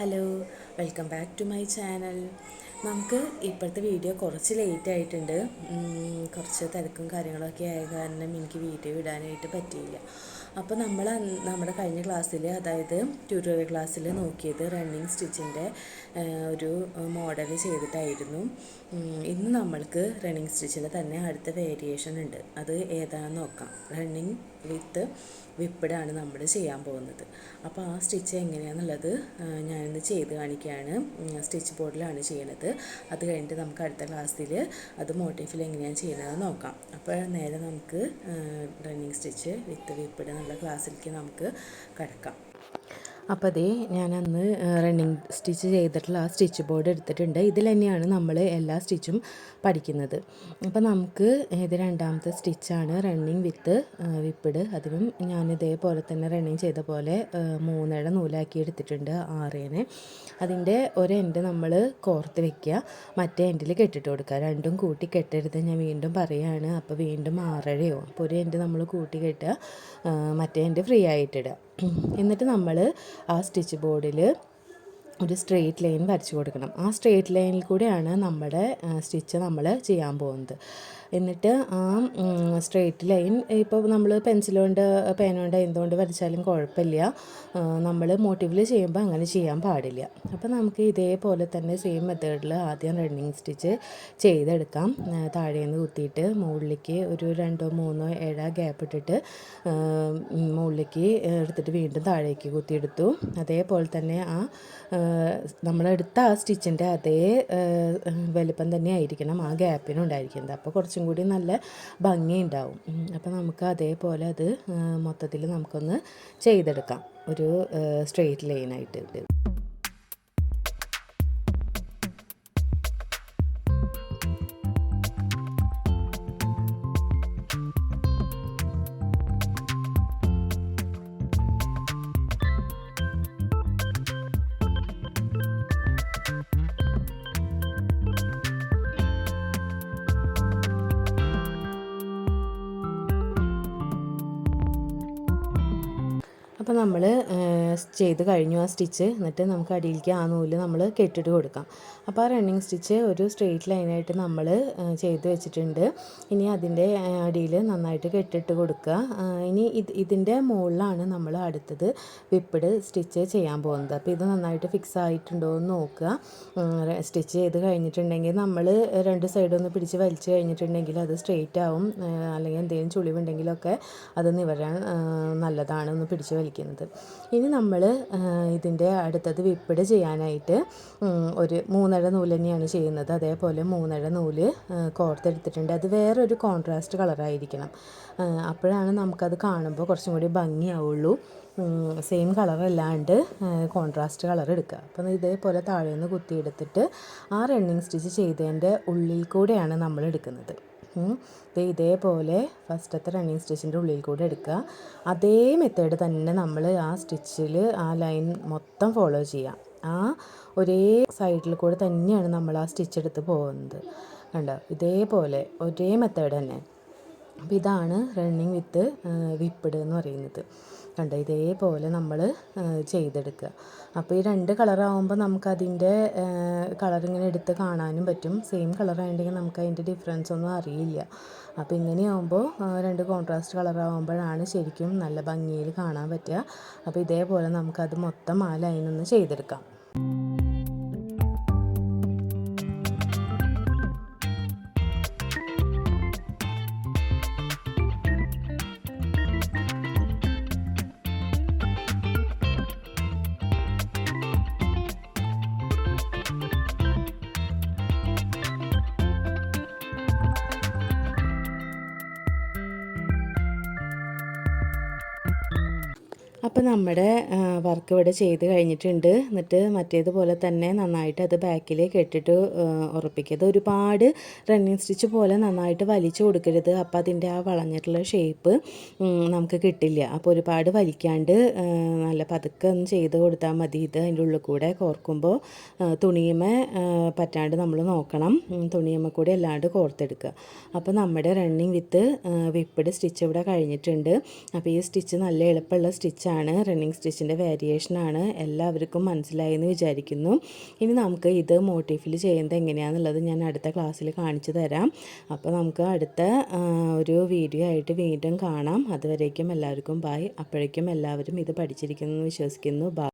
Hello, welcome back to my channel. നമുക്ക് ഇപ്പോഴത്തെ video കുറച്ച് ലേറ്റ് ആയിട്ടുണ്ട്. കുറച്ച് തിരക്കും കാര്യങ്ങളൊക്കെ ആയ കാരണം എനിക്ക് വീഡിയോ ഇടാനായിട്ട് പറ്റിയില്ല. അപ്പോൾ നമ്മുടെ കഴിഞ്ഞ ക്ലാസ്സിൽ, അതായത് ട്യൂട്ടോറിയൽ ക്ലാസ്സിൽ നോക്കിയത് റണ്ണിങ് സ്റ്റിച്ചിൻ്റെ ഒരു മോഡൽ ചെയ്തിട്ടായിരുന്നു. ഇന്ന് നമ്മൾക്ക് റണ്ണിങ് സ്റ്റിച്ചിൽ തന്നെ അടുത്ത വേരിയേഷൻ ഉണ്ട്. അത് ഏതാണെന്ന് നോക്കാം. റണ്ണിങ് വിത്ത് വിപ്പിടാണ് നമ്മൾ ചെയ്യാൻ പോകുന്നത്. അപ്പോൾ ആ സ്റ്റിച്ച് എങ്ങനെയാണെന്നുള്ളത് ഞാനിന്ന് ചെയ്ത് കാണിക്കുകയാണ്. സ്റ്റിച്ച് ബോർഡിലാണ് ചെയ്യണത്. അത് കഴിഞ്ഞിട്ട് നമുക്ക് അടുത്ത ക്ലാസ്സിൽ അത് മോട്ടീഫിൽ എങ്ങനെയാണ് ചെയ്യുന്നത് നോക്കാം. അപ്പോൾ നേരെ നമുക്ക് റണ്ണിങ് സ്റ്റിച്ച് വിത്ത് വിപ്പിട് എന്നുള്ള ക്ലാസ്സിലേക്ക് നമുക്ക് കിടക്കാം. അപ്പോൾ അതേ ഞാൻ അന്ന് റണ്ണിങ് സ്റ്റിച്ച് ചെയ്തിട്ടുള്ള ആ സ്റ്റിച്ച് ബോർഡ് എടുത്തിട്ടുണ്ട്. ഇതിൽ തന്നെയാണ് നമ്മൾ എല്ലാ സ്റ്റിച്ചും പഠിക്കുന്നത്. അപ്പോൾ നമുക്ക് ഇത് രണ്ടാമത്തെ സ്റ്റിച്ചാണ് റണ്ണിങ് വിത്ത് വിപ്പിട്. അതിനും ഞാൻ ഇതേപോലെ തന്നെ റണ്ണിങ് ചെയ്ത പോലെ 3 നൂലാക്കി എടുത്തിട്ടുണ്ട്, 6. അതിൻ്റെ ഒരു എൻഡ് നമ്മൾ കോർത്ത് വെക്കുക, മറ്റേ എൻഡിൽ കെട്ടിട്ട് കൊടുക്കുക. രണ്ടും കൂട്ടി കെട്ടരുത്, ഞാൻ വീണ്ടും പറയുകയാണ്. അപ്പോൾ വീണ്ടും 6 അപ്പോൾ ഒരു എൻഡ് നമ്മൾ കൂട്ടി കെട്ടുക, മറ്റേ എൻഡ് ഫ്രീ ആയിട്ടിടുക. എന്നിട്ട് നമ്മൾ ആ സ്റ്റിച്ച് ബോർഡിൽ ഒരു സ്ട്രെയിറ്റ് ലൈൻ വരച്ച് കൊടുക്കണം. ആ സ്ട്രെയിറ്റ് ലൈനിൽ കൂടെയാണ് നമ്മുടെ സ്റ്റിച്ച് നമ്മൾ ചെയ്യാൻ പോകുന്നത്. എന്നിട്ട് ആ സ്ട്രെയിറ്റ് ലൈൻ ഇപ്പോൾ നമ്മൾ പെൻസിലുകൊണ്ട് പേനുകൊണ്ട് എന്തുകൊണ്ട് വരച്ചാലും കുഴപ്പമില്ല. നമ്മൾ മോട്ടീവിൽ ചെയ്യുമ്പോൾ അങ്ങനെ ചെയ്യാൻ പാടില്ല. അപ്പോൾ നമുക്ക് ഇതേപോലെ തന്നെ സെയിം മെത്തേഡിൽ ആദ്യം റണ്ണിങ് സ്റ്റിച്ച് ചെയ്തെടുക്കാം. താഴേന്ന് കുത്തിയിട്ട് മുകളിലേക്ക് ഒരു 2-3 ഏഴ ഗ്യാപ്പ് ഇട്ടിട്ട് മുകളിലേക്ക് എടുത്തിട്ട് വീണ്ടും താഴേക്ക് കുത്തിയെടുത്തു. അതേപോലെ തന്നെ നമ്മളെടുത്ത ആ സ്റ്റിച്ചിൻ്റെ അതേ വലുപ്പം തന്നെ ആയിരിക്കണം ആ ഗ്യാപ്പിനും ഉണ്ടായിരിക്കുന്നത്. അപ്പോൾ കുറച്ചും കൂടി നല്ല ഭംഗി ഉണ്ടാവും. അപ്പോൾ നമുക്ക് അതേപോലെ അത് മൊത്തത്തിൽ നമുക്കൊന്ന് ചെയ്തെടുക്കാം, ഒരു സ്ട്രെയിറ്റ് ലൈനായിട്ട്. അപ്പോൾ നമ്മൾ ചെയ്ത് കഴിഞ്ഞു ആ സ്റ്റിച്ച്. എന്നിട്ട് നമുക്ക് അടിയിലേക്ക് ആ നൂല് നമ്മൾ കെട്ടിട്ട് കൊടുക്കാം. അപ്പോൾ ആ റണ്ണിങ് സ്റ്റിച്ച് ഒരു സ്ട്രെയിറ്റ് ലൈനായിട്ട് നമ്മൾ ചെയ്ത് വെച്ചിട്ടുണ്ട്. ഇനി അതിൻ്റെ അടിയിൽ നന്നായിട്ട് കെട്ടിട്ട് കൊടുക്കുക. ഇനി ഇതിൻ്റെ മുകളിലാണ് നമ്മൾ അടുത്തത് വിപ്പിട് സ്റ്റിച്ച് ചെയ്യാൻ പോകുന്നത്. അപ്പോൾ ഇത് നന്നായിട്ട് ഫിക്സ് ആയിട്ടുണ്ടോ എന്ന് നോക്കുക. സ്റ്റിച്ച് ചെയ്ത് കഴിഞ്ഞിട്ടുണ്ടെങ്കിൽ നമ്മൾ 2 സൈഡൊന്ന് പിടിച്ച് വലിച്ച് കഴിഞ്ഞിട്ടുണ്ടെങ്കിൽ അത് സ്ട്രെയിറ്റ് ആവും. അല്ലെങ്കിൽ എന്തെങ്കിലും ചുളിവുണ്ടെങ്കിലൊക്കെ അത് നിവരാൻ നല്ലതാണ് ഒന്ന് പിടിച്ച് വലിക്കുന്നത്. ഇനി നമ്മൾ ഇതിൻ്റെ അടുത്തത് വിപ്പിട് ചെയ്യാനായിട്ട് ഒരു 3 നൂല് തന്നെയാണ് ചെയ്യുന്നത്. അതേപോലെ 3 നൂല് കോർത്തെടുത്തിട്ടുണ്ട്. അത് വേറൊരു കോൺട്രാസ്റ്റ് കളറായിരിക്കണം. അപ്പോഴാണ് നമുക്കത് കാണുമ്പോൾ കുറച്ചും കൂടി ഭംഗിയാവുള്ളൂ. സെയിം കളറല്ലാണ്ട് കോൺട്രാസ്റ്റ് കളർ എടുക്കുക. അപ്പോൾ ഇതേപോലെ താഴെ നിന്ന് കുത്തിയെടുത്തിട്ട് ആ റണ്ണിങ് സ്റ്റിച്ച് ചെയ്തതിൻ്റെ ഉള്ളിൽ കൂടെയാണ് നമ്മൾ എടുക്കുന്നത്. ഇതേപോലെ ഫസ്റ്റത്തെ റണ്ണിങ് സ്റ്റിച്ചിൻ്റെ ഉള്ളിൽ കൂടെ എടുക്കുക. അതേ മെത്തേഡ് തന്നെ നമ്മൾ ആ സ്റ്റിച്ചിൽ ആ ലൈൻ മൊത്തം ഫോളോ ചെയ്യാം. ആ ഒരേ സൈഡിൽ കൂടെ തന്നെയാണ് നമ്മൾ ആ സ്റ്റിച്ച് എടുത്ത് പോകുന്നത്. കണ്ടോ, ഇതേപോലെ ഒരേ മെത്തേഡ് തന്നെ. അപ്പോൾ ഇതാണ് റണ്ണിങ് വിത്ത് വിപ്പിട് എന്ന് പറയുന്നത്. കണ്ടോ, ഇതേപോലെ നമ്മൾ ചെയ്തെടുക്കുക. അപ്പോൾ ഈ 2 കളറാകുമ്പോൾ നമുക്കതിൻ്റെ കളറിങ്ങനെ എടുത്ത് കാണാനും പറ്റും. സെയിം കളറായിട്ടുണ്ടെങ്കിൽ നമുക്ക് അതിൻ്റെ ഡിഫറൻസ് ഒന്നും അറിയില്ല. അപ്പോൾ ഇങ്ങനെയാകുമ്പോൾ 2 കോൺട്രാസ്റ്റ് കളറാകുമ്പോഴാണ് ശരിക്കും നല്ല ഭംഗിയിൽ കാണാൻ പറ്റുക. അപ്പോൾ ഇതേപോലെ നമുക്കത് മൊത്തം ആ ലൈനൊന്ന് ചെയ്തെടുക്കാം. അപ്പോൾ നമ്മുടെ വർക്ക് ഇവിടെ ചെയ്ത് കഴിഞ്ഞിട്ടുണ്ട്. എന്നിട്ട് മറ്റേതുപോലെ തന്നെ നന്നായിട്ട് അത് ബാക്കിൽ കെട്ടിട്ട് ഉറപ്പിക്കുക. ഒരുപാട് റണ്ണിങ് സ്റ്റിച്ച് പോലെ നന്നായിട്ട് വലിച്ചു കൊടുക്കരുത്. അപ്പോൾ അതിൻ്റെ ആ വളഞ്ഞിട്ടുള്ള ഷേപ്പ് നമുക്ക് കിട്ടില്ല. അപ്പോൾ ഒരുപാട് വലിക്കാണ്ട് നല്ല പതുക്കെ ഒന്ന് ചെയ്ത് കൊടുത്താൽ മതി. ഇത് അതിൻ്റെ ഉള്ളിൽ കൂടെ കോർക്കുമ്പോൾ തുണിയുമേ പറ്റാണ്ട് നമ്മൾ നോക്കണം. തുണിയുമ്മ കൂടി അല്ലാണ്ട് കോർത്തെടുക്കുക. അപ്പോൾ നമ്മുടെ റണ്ണിങ് വിത്ത് വിപ്പിട് സ്റ്റിച്ച് ഇവിടെ കഴിഞ്ഞിട്ടുണ്ട്. അപ്പോൾ ഈ സ്റ്റിച്ച് നല്ല എളുപ്പമുള്ള സ്റ്റിച്ചാണ്. വേരിയേഷനാണ്, റണ്ണിങ് സ്റ്റിച്ചിൻ്റെ വേരിയേഷനാണ്. എല്ലാവർക്കും മനസ്സിലായി എന്ന് വിചാരിക്കുന്നു. ഇനി നമുക്ക് ഇത് മോട്ടീഫിൽ ചെയ്യുന്നത് എങ്ങനെയാണെന്നുള്ളത് ഞാൻ അടുത്ത ക്ലാസ്സിൽ കാണിച്ചു തരാം. അപ്പോൾ നമുക്ക് അടുത്ത ഒരു വീഡിയോ ആയിട്ട് വീണ്ടും കാണാം. അതുവരേക്കും എല്ലാവർക്കും ബൈ. അപ്പോഴേക്കും എല്ലാവരും ഇത് പഠിച്ചിരിക്കുന്നു എന്ന് വിശ്വസിക്കുന്നു. ബൈ.